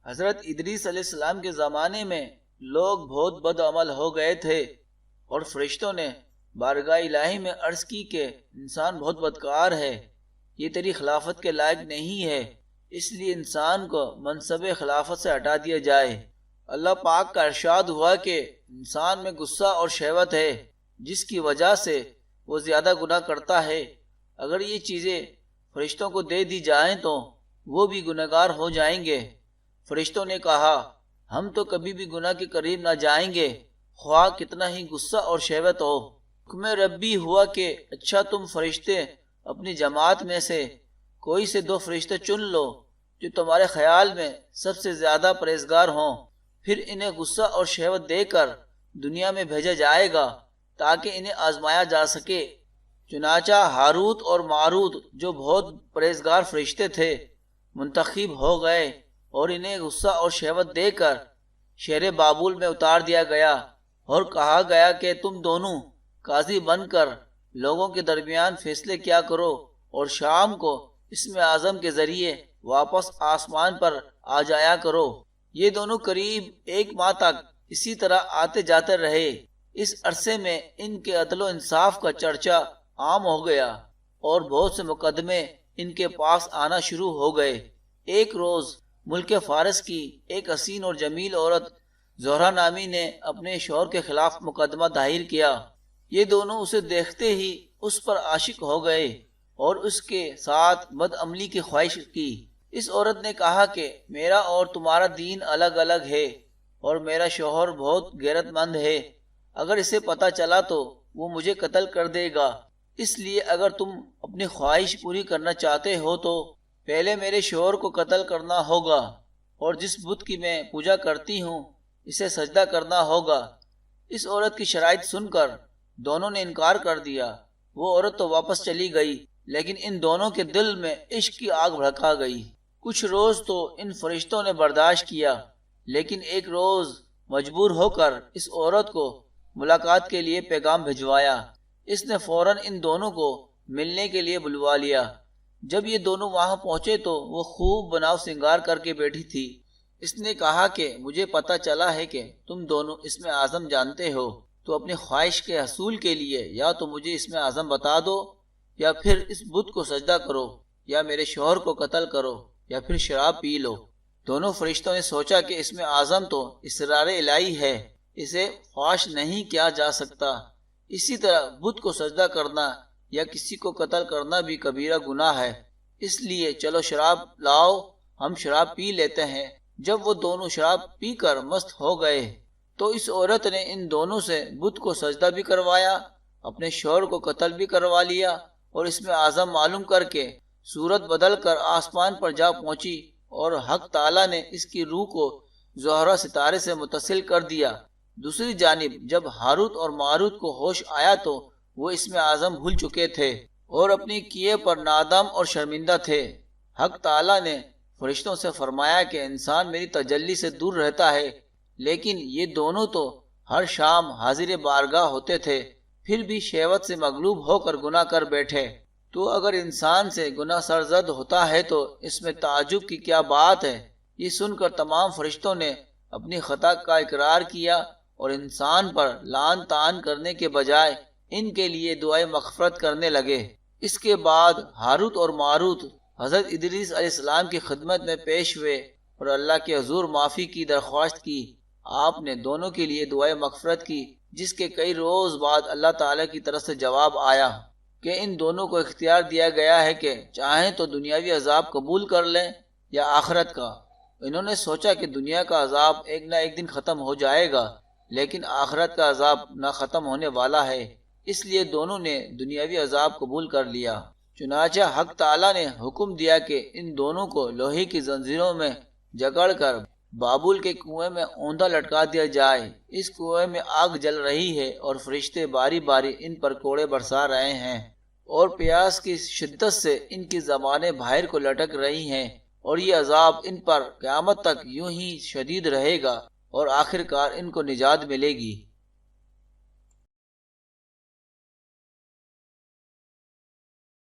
حضرت ادریس علیہ السلام کے زمانے میں لوگ بہت بد عمل ہو گئے تھے اور فرشتوں نے بارگاہ الہی میں عرض کی کہ انسان بہت بدکار ہے، یہ تیری خلافت کے لائق نہیں ہے، اس لیے انسان کو منصب خلافت سے ہٹا دیا جائے۔ اللہ پاک کا ارشاد ہوا کہ انسان میں غصہ اور شہوت ہے جس کی وجہ سے وہ زیادہ گناہ کرتا ہے۔ اگر یہ چیزیں فرشتوں کو دے دی جائیں تو وہ بھی گنہگار ہو جائیں گے۔ فرشتوں نے کہا، ہم تو کبھی بھی گناہ کے قریب نہ جائیں گے، خواہ کتنا ہی غصہ اور شہوت ہو۔ حکم ربی ہوا کہ اچھا تم فرشتے اپنی جماعت میں سے کوئی سے 2 فرشتے چن لو جو تمہارے خیال میں سب سے زیادہ پرہیزگار ہوں، پھر انہیں غصہ اور شہوت دے کر دنیا میں بھیجا جائے گا تاکہ انہیں آزمایا جا سکے۔ چنانچہ ہاروت اور ماروت جو بہت پرہیزگار فرشتے تھے منتخب ہو گئے اور انہیں غصہ اور شہوت دے کر شہر بابل میں اتار دیا گیا اور کہا گیا کہ تم دونوں قاضی بن کر لوگوں کے درمیان فیصلے کیا کرو اور شام کو اسم اعظم کے ذریعے واپس آسمان پر آ جایا کرو۔ یہ دونوں قریب 1 ماہ تک اسی طرح آتے جاتے رہے۔ اس عرصے میں ان کے عدل و انصاف کا چرچا عام ہو گیا اور بہت سے مقدمے ان کے پاس آنا شروع ہو گئے۔ ایک روز ملک فارس کی ایک حسین اور جمیل عورت زہرہ نامی نے اپنے شوہر کے خلاف مقدمہ دائر کیا۔ یہ دونوں اسے دیکھتے ہی اس پر عاشق ہو گئے اور اس کے ساتھ بد عملی کی خواہش کی۔ اس عورت نے کہا کہ میرا اور تمہارا دین الگ الگ ہے اور میرا شوہر بہت غیرت مند ہے، اگر اسے پتہ چلا تو وہ مجھے قتل کر دے گا، اس لیے اگر تم اپنی خواہش پوری کرنا چاہتے ہو تو پہلے میرے شوہر کو قتل کرنا ہوگا اور جس بت کی میں پوجا کرتی ہوں اسے سجدہ کرنا ہوگا۔ اس عورت کی شرائط سن کر دونوں نے انکار کر دیا۔ وہ عورت تو واپس چلی گئی لیکن ان دونوں کے دل میں عشق کی آگ بھڑکا گئی۔ کچھ روز تو ان فرشتوں نے برداشت کیا، لیکن ایک روز مجبور ہو کر اس عورت کو ملاقات کے لیے پیغام بھجوایا۔ اس نے فوراً ان دونوں کو ملنے کے لیے بلوا لیا۔ جب یہ دونوں وہاں پہنچے تو وہ خوب بناؤ سنگار کر کے بیٹھی تھی۔ اس نے کہا کہ مجھے پتہ چلا ہے کہ تم دونوں اسم اعظم جانتے ہو، تو اپنی خواہش کے حصول کے لیے یا تو مجھے اسم اعظم بتا دو یا پھر اس بت کو سجدہ کرو یا میرے شوہر کو قتل کرو یا پھر شراب پی لو۔ دونوں فرشتوں نے سوچا کہ اسم اعظم تو اسرار الہی ہے، اسے فاش نہیں کیا جا سکتا، اسی طرح بت کو سجدہ کرنا یا کسی کو قتل کرنا بھی کبیرہ گناہ ہے، اس لیے چلو شراب لاؤ، ہم شراب پی لیتے ہیں۔ جب وہ دونوں شراب پی کر مست ہو گئے تو اس عورت نے ان دونوں سے بت کو سجدہ بھی کروایا، اپنے شوہر کو قتل بھی کروا لیا اور اسم اعظم معلوم کر کے صورت بدل کر آسمان پر جا پہنچی اور حق تعالیٰ نے اس کی روح کو زہرہ ستارے سے متصل کر دیا۔ دوسری جانب جب ہاروت اور ماروت کو ہوش آیا تو وہ اسم اعظم بھول چکے تھے اور اپنی کیے پر نادم اور شرمندہ تھے۔ حق تعالیٰ نے فرشتوں سے فرمایا کہ انسان میری تجلی سے دور رہتا ہے، لیکن یہ دونوں تو ہر شام حاضر بارگاہ ہوتے تھے، پھر بھی شہوت سے مغلوب ہو کر گناہ کر بیٹھے۔ تو اگر انسان سے گناہ سرزد ہوتا ہے تو اس میں تعجب کی کیا بات ہے؟ یہ سن کر تمام فرشتوں نے اپنی خطا کا اقرار کیا اور انسان پر لعن طعن کرنے کے بجائے ان کے لیے دعائے مغفرت کرنے لگے۔ اس کے بعد ہاروت اور ماروت حضرت ادریس علیہ السلام کی خدمت میں پیش ہوئے اور اللہ کے حضور معافی کی درخواست کی۔ آپ نے دونوں کے لیے دعائے مغفرت کی، جس کے کئی روز بعد اللہ تعالیٰ کی طرف سے جواب آیا کہ ان دونوں کو اختیار دیا گیا ہے کہ چاہیں تو دنیاوی عذاب قبول کر لیں یا آخرت کا۔ انہوں نے سوچا کہ دنیا کا عذاب ایک نہ ایک دن ختم ہو جائے گا، لیکن آخرت کا عذاب نہ ختم ہونے والا ہے، اس لیے دونوں نے دنیاوی عذاب قبول کر لیا۔ چنانچہ حق تعالیٰ نے حکم دیا کہ ان دونوں کو لوہے کی زنجیروں میں جکڑ کر بابل کے کنویں میں اوندا لٹکا دیا جائے۔ اس کنویں میں آگ جل رہی ہے اور فرشتے باری باری ان پر کوڑے برسا رہے ہیں اور پیاس کی شدت سے ان کی زبانیں باہر کو لٹک رہی ہیں، اور یہ عذاب ان پر قیامت تک یوں ہی شدید رہے گا اور آخر کار ان کو نجات ملے گی۔